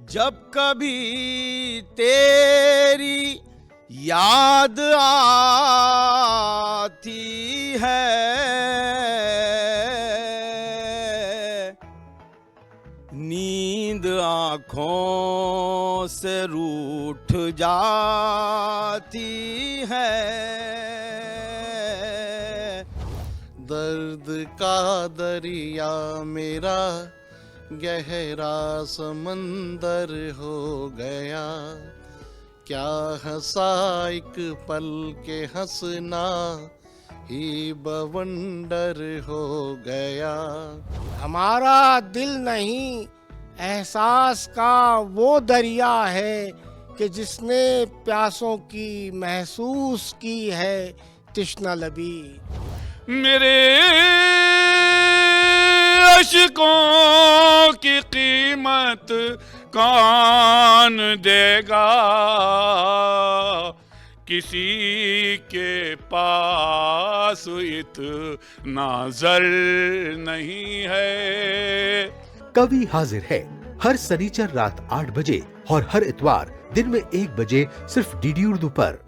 जब कभी तेरी याद आती है, नींद आँखों से रूठ जाती है। दर्द का दरिया मेरा गहरा समंदर हो गया, क्या हंसा एक पल के हंसना ही बवंडर हो गया। हमारा दिल नहीं एहसास का वो दरिया है कि जिसने प्यासों की महसूस की है तृष्णा लबी। मेरे अश्कों की कीमत कौन देगा, किसी के पास इतना जर नहीं है। कवि हाजिर है हर शनिचर रात 8 बजे और हर इतवार दिन में 1 बजे सिर्फ डीडी उर्दू पर।